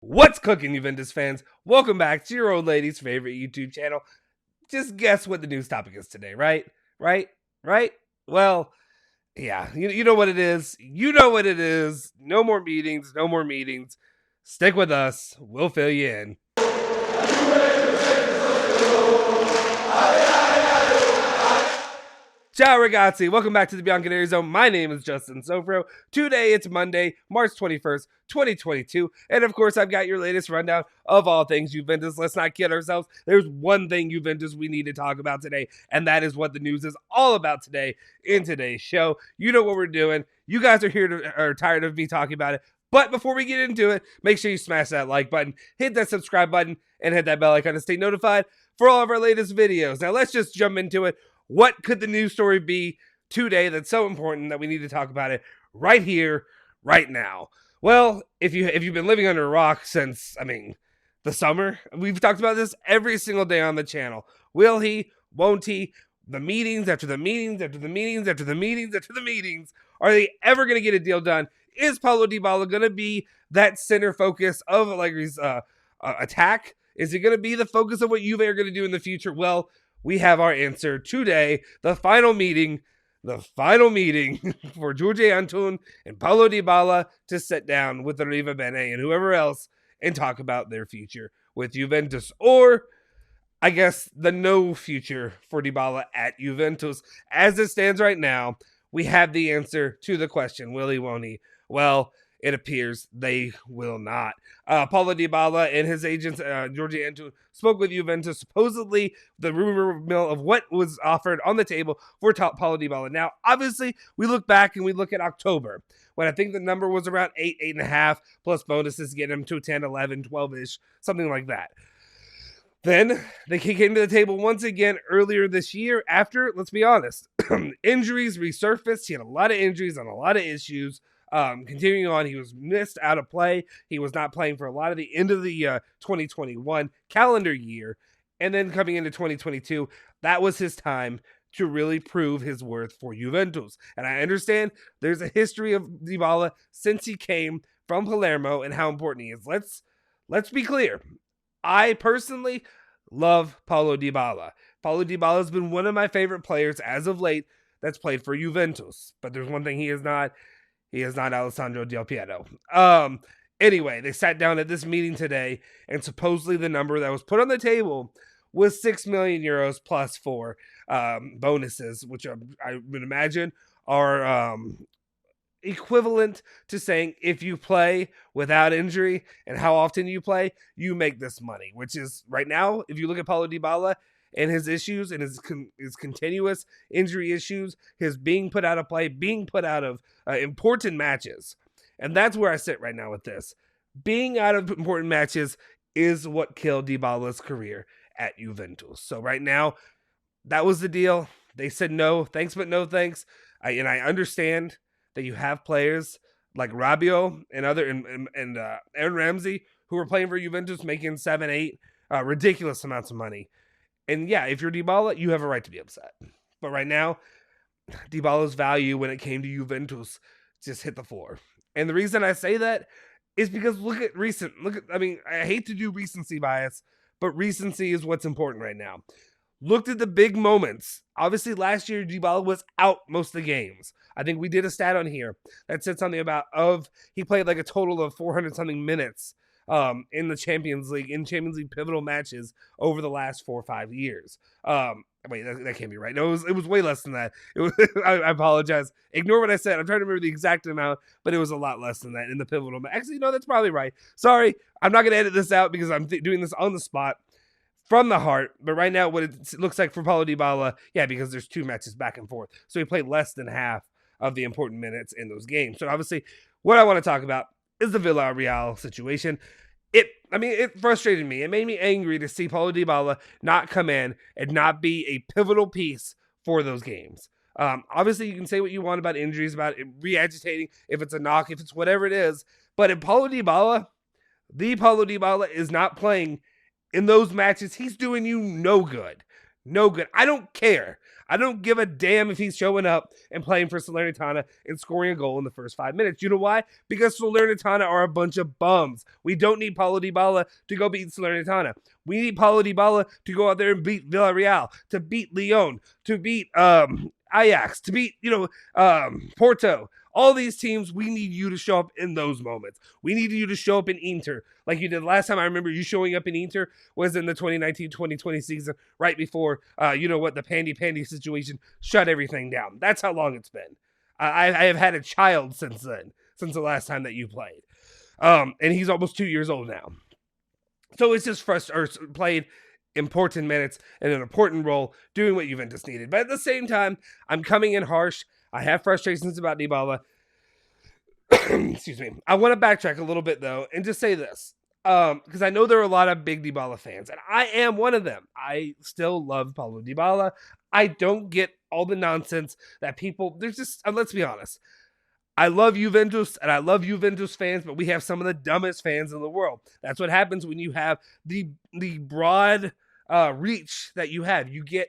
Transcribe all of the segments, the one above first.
What's cooking, Juventus fans? Welcome back to your old lady's favorite YouTube channel. Just guess what the news topic is today, right? Right? Right? Well, yeah, you know what it is. You know what it is. No more meetings, no more meetings. Stick with us. We'll fill you in. Ciao ragazzi, welcome back to the Bianconeri Zone. My name is Justin Sofro. Today it's Monday, March 21st, 2022. And of course, I've got your latest rundown of all things Juventus. Let's not kid ourselves. There's one thing Juventus we need to talk about today, and that is what the news is all about today in today's show. You know what we're doing. You guys are tired of me talking about it. But before we get into it, make sure you smash that like button, hit that subscribe button, and hit that bell icon to stay notified for all of our latest videos. Now let's just jump into it. What could the news story be today that's so important that we need to talk about it right here, right now? Well, if you've been living under a rock since, the summer, we've talked about this every single day on the channel. Will he? Won't he? The meetings after the meetings after the meetings after the meetings after the meetings. Are they ever going to get a deal done? Is Paulo Dybala going to be that center focus of Allegri's attack? Is he going to be the focus of what Juve are going to do in the future? Well, we have our answer today. The final meeting for Jorge Anton and Paulo Dybala to sit down with the Riva Bene and whoever else and talk about their future with Juventus, or I guess the no future for Dybala at Juventus. As it stands right now, we have the answer to the question, will he, won't he? Well, it appears they will not. Paulo Dybala and his agents, Jorge Anton, spoke with Juventus. Supposedly, the rumor mill of what was offered on the table for Paulo Dybala. Now, obviously, we look back and we look at October, when I think the number was around 8.5, plus bonuses, getting him to 10, 11, 12-ish, something like that. Then they came to the table once again earlier this year after, let's be honest, injuries resurfaced. He had a lot of injuries and a lot of issues. Continuing on, he was missed out of play. He was not playing for a lot of the end of the 2021 calendar year. And then coming into 2022, that was his time to really prove his worth for Juventus. And I understand there's a history of Dybala since he came from Palermo and how important he is. Let's be clear. I personally love Paulo Dybala. Paulo Dybala has been one of my favorite players as of late that's played for Juventus. But there's one thing he is not. He is not Alessandro Del Piero. Anyway, they sat down at this meeting today, and supposedly the number that was put on the table was 6 million euros plus for bonuses, which I would imagine are equivalent to saying if you play without injury and how often you play, you make this money, which is right now, if you look at Paulo Dybala and his issues and his continuous injury issues, his being put out of play, being put out of important matches. And that's where I sit right now with this. Being out of important matches is what killed Dybala's career at Juventus. So right now, that was the deal. They said no, thanks, but no thanks. I understand that you have players like Rabiot and Aaron Ramsey who are playing for Juventus making 7, 8 ridiculous amounts of money. And yeah, if you're Dybala, you have a right to be upset. But right now, Dybala's value when it came to Juventus just hit the floor. And the reason I say that is because I hate to do recency bias, but recency is what's important right now. Looked at the big moments. Obviously, last year, Dybala was out most of the games. I think we did a stat on here that said something about he played like a total of 400-something minutes in the Champions League, pivotal matches over the last 4 or 5 years. Wait, that can't be right. No, it was way less than that. It was, I apologize. Ignore what I said. I'm trying to remember the exact amount, but it was a lot less than that in the pivotal match. Actually, no, that's probably right. Sorry, I'm not going to edit this out because I'm doing this on the spot from the heart. But right now, what it looks like for Paulo Dybala, yeah, because there's 2 matches back and forth. So he played less than half of the important minutes in those games. So obviously, what I want to talk about is the Villarreal situation. It frustrated me. It made me angry to see Paulo Dybala not come in and not be a pivotal piece for those games. Obviously, you can say what you want about injuries, about it re-agitating, if it's a knock, if it's whatever it is. But if Paulo Dybala is not playing in those matches, he's doing you no good. No good. I don't care. I don't give a damn if he's showing up and playing for Salernitana and scoring a goal in the first 5 minutes. You know why? Because Salernitana are a bunch of bums. We don't need Paulo Dybala to go beat Salernitana. We need Paulo Dybala to go out there and beat Villarreal, to beat Lyon, to beat Ajax, to beat Porto. All these teams, we need you to show up in those moments. We need you to show up in Inter like you did last time. I remember you showing up in Inter was in the 2019-2020 season, right before, the Pandy situation shut everything down. That's how long it's been. I have had a child since then, since the last time that you played. And he's almost 2 years old now. So it's just played important minutes and an important role doing what Juventus needed. But at the same time, I'm coming in harsh. I have frustrations about Dybala. Excuse me. I want to backtrack a little bit, though, and just say this. Because I know there are a lot of big Dybala fans, and I am one of them. I still love Paulo Dybala. I don't get all the nonsense that people... There's just... let's be honest. I love Juventus, and I love Juventus fans, but we have some of the dumbest fans in the world. That's what happens when you have the broad reach that you have. You get...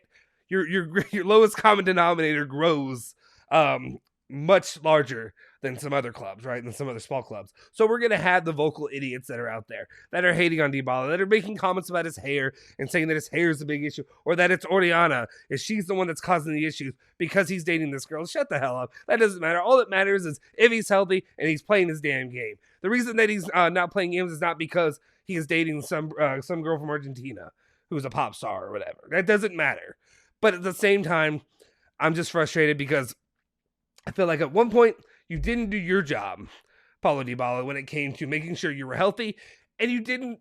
Your lowest common denominator grows much larger than some other clubs, right? Than some other small clubs. So we're going to have the vocal idiots that are out there that are hating on Dybala, that are making comments about his hair and saying that his hair is a big issue, or that it's Oriana, if she's the one that's causing the issues because he's dating this girl. Shut the hell up. That doesn't matter. All that matters is if he's healthy and he's playing his damn game. The reason that he's not playing games is not because he is dating some girl from Argentina who's a pop star or whatever. That doesn't matter. But at the same time, I'm just frustrated because I feel like at one point you didn't do your job, Paulo Dybala, when it came to making sure you were healthy, and you didn't...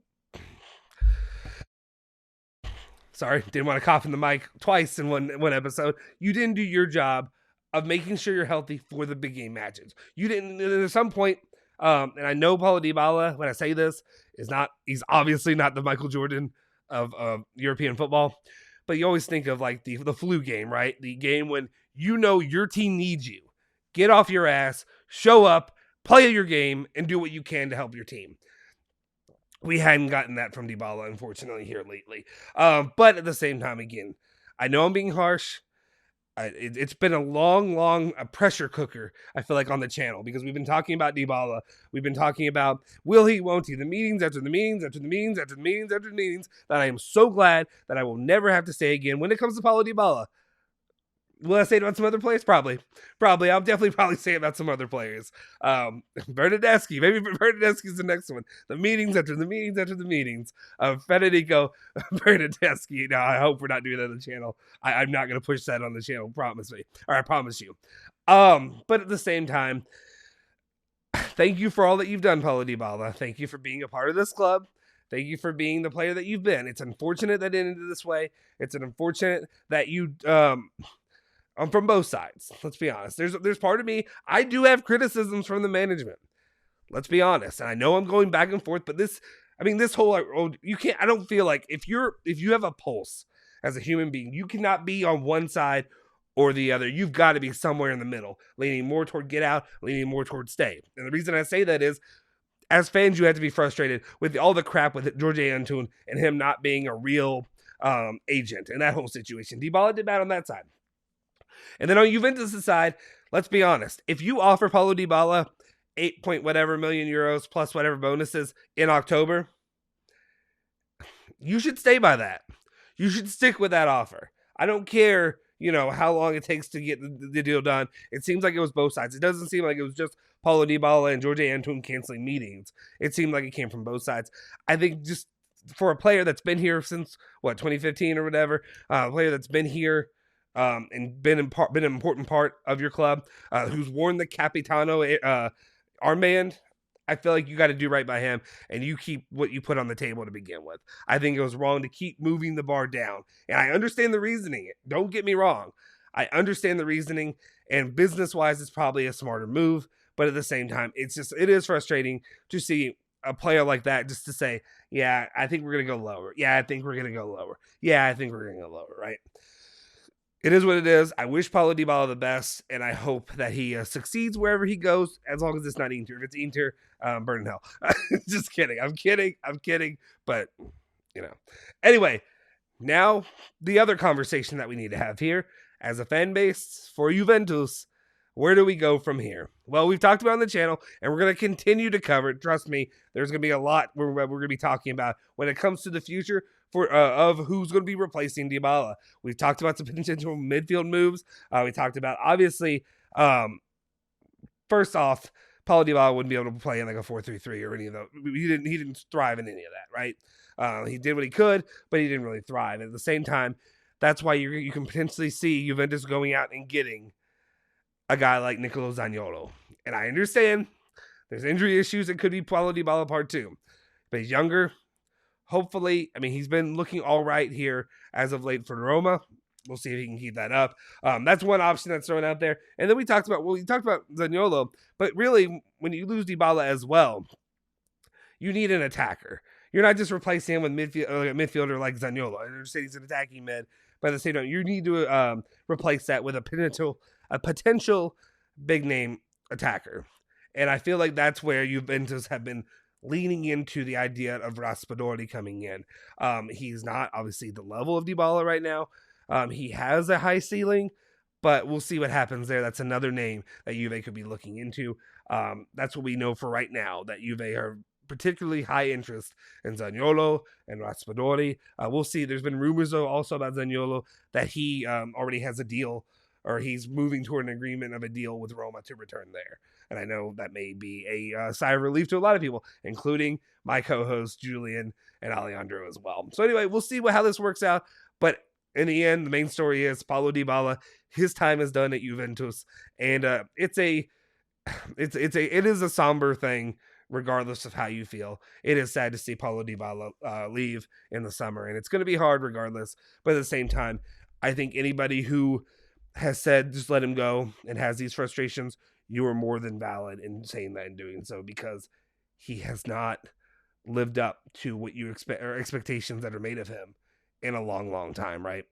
Sorry, didn't want to cough in the mic twice in one episode. You didn't do your job of making sure you're healthy for the big game matches. You didn't, at some point, and I know Paulo Dybala, when I say this, he's obviously not the Michael Jordan of European football, but you always think of like the flu game, right? The game when you know your team needs you. Get off your ass, show up, play your game, and do what you can to help your team. We hadn't gotten that from Dybala, unfortunately, here lately. But at the same time, again, I know I'm being harsh. It's been a long pressure cooker, I feel like, on the channel, because we've been talking about Dybala. We've been talking about will he, won't he, the meetings after the meetings after the meetings after the meetings after the meetings, that I am so glad that I will never have to say again when it comes to Paulo Dybala. Will I say it about some other players? Probably. I'll definitely say it about some other players. Bernardeschi. Maybe Bernardeschi's the next one. The meetings after the meetings after the meetings. Federico Bernardeschi. Now, I hope we're not doing that on the channel. I'm not going to push that on the channel. Promise me. Or I promise you. But at the same time, thank you for all that you've done, Paulo Dybala. Thank you for being a part of this club. Thank you for being the player that you've been. It's unfortunate that it ended this way. It's unfortunate that you... from both sides. Let's be honest. There's part of me, I do have criticisms from the management. Let's be honest. And I know I'm going back and forth, but this whole, you can't, I don't feel like if you have a pulse as a human being, you cannot be on one side or the other. You've got to be somewhere in the middle, leaning more toward get out, leaning more toward stay. And the reason I say that is, as fans, you have to be frustrated with all the crap with Jorge Antun and him not being a real agent and that whole situation. Dybala did bad on that side. And then on Juventus' side, let's be honest. If you offer Paulo Dybala 8 point whatever million euros plus whatever bonuses in October, you should stay by that. You should stick with that offer. I don't care, how long it takes to get the deal done. It seems like it was both sides. It doesn't seem like it was just Paulo Dybala and Jorge Antun canceling meetings. It seemed like it came from both sides. I think just for a player that's been here since, 2015 or whatever, a player that's been here, and been an important part of your club, who's worn the Capitano armband, I feel like you got to do right by him, and you keep what you put on the table to begin with. I think it was wrong to keep moving the bar down, and I understand the reasoning. Don't get me wrong. I understand the reasoning, and business-wise, it's probably a smarter move, but at the same time, it is frustrating to see a player like that just to say, yeah, I think we're going to go lower. Yeah, I think we're going to go lower. Yeah, I think we're going to go lower, right? It is what it is. I wish Paulo Dybala the best, and I hope that he succeeds wherever he goes, as long as it's not Inter. If it's Inter, burn in hell. Just kidding. I'm kidding. But, Anyway, Now, the other conversation that we need to have here as a fan base for Juventus, where do we go from here? Well, we've talked about on the channel, and we're going to continue to cover it. Trust me, there's going to be a lot we're going to be talking about when it comes to the future of who's going to be replacing Dybala. We've talked about some potential midfield moves. We talked about, obviously, first off, Paulo Dybala wouldn't be able to play in like a 4-3-3 or any of those. He didn't thrive in any of that, right? He did what he could, but he didn't really thrive. At the same time, that's why you can potentially see Juventus going out and getting a guy like Nicolo Zaniolo. And I understand there's injury issues. It could be Paulo Dybala part 2. But he's younger. Hopefully, I mean, he's been looking all right here as of late for Roma. We'll see if he can keep that up. That's one option that's thrown out there. And then we talked about Zaniolo, but really, when you lose Dybala as well, you need an attacker. You're not just replacing him with a midfielder like Zaniolo. I understand he's an attacking mid, but at the same time, you need to replace that with a potential big name attacker. And I feel like that's where Juventus have been leaning into the idea of Raspadori coming in. He's not obviously the level of Dybala right now. He has a high ceiling, but we'll see what happens there. That's another name that Juve could be looking into. That's what we know for right now, that Juve are particularly high interest in Zaniolo and Raspadori. We'll see. There's been rumors, though, also about Zaniolo that he already has a deal, or he's moving toward an agreement of a deal with Roma to return there. And I know that may be a sigh of relief to a lot of people, including my co-hosts, Julian and Alejandro as well. So anyway, we'll see how this works out. But in the end, the main story is Paulo Dybala. His time is done at Juventus, and it is a somber thing, regardless of how you feel. It is sad to see Paulo Dybala leave in the summer, and it's going to be hard regardless. But at the same time, I think anybody who has said just let him go and has these frustrations, you are more than valid in saying that and doing so, because he has not lived up to what you expect, or expectations that are made of him, in a long, long time, right?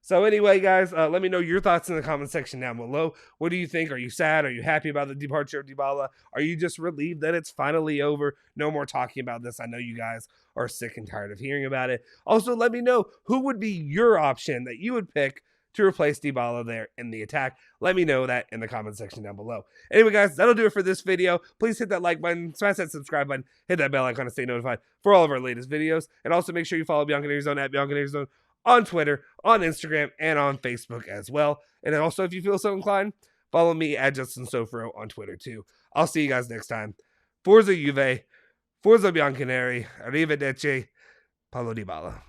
So anyway, guys, let me know your thoughts in the comment section down below. What do you think? Are you sad? Are you happy about the departure of Dybala? Are you just relieved that it's finally over? No more talking about this. I know you guys are sick and tired of hearing about it. Also, let me know who would be your option that you would pick to replace Dybala there in the attack. Let me know that in the comment section down below. Anyway, guys, that'll do it for this video. Please hit that like button, smash that subscribe button, hit that bell icon to stay notified for all of our latest videos. And also make sure you follow Bianconeri Zone at Bianconeri Zone on Twitter, on Instagram, and on Facebook as well. And then also, if you feel so inclined, follow me at Justin Sofro on Twitter too. I'll see you guys next time. Forza Juve, Forza Bianconeri, Arrivederci, Paulo Dybala.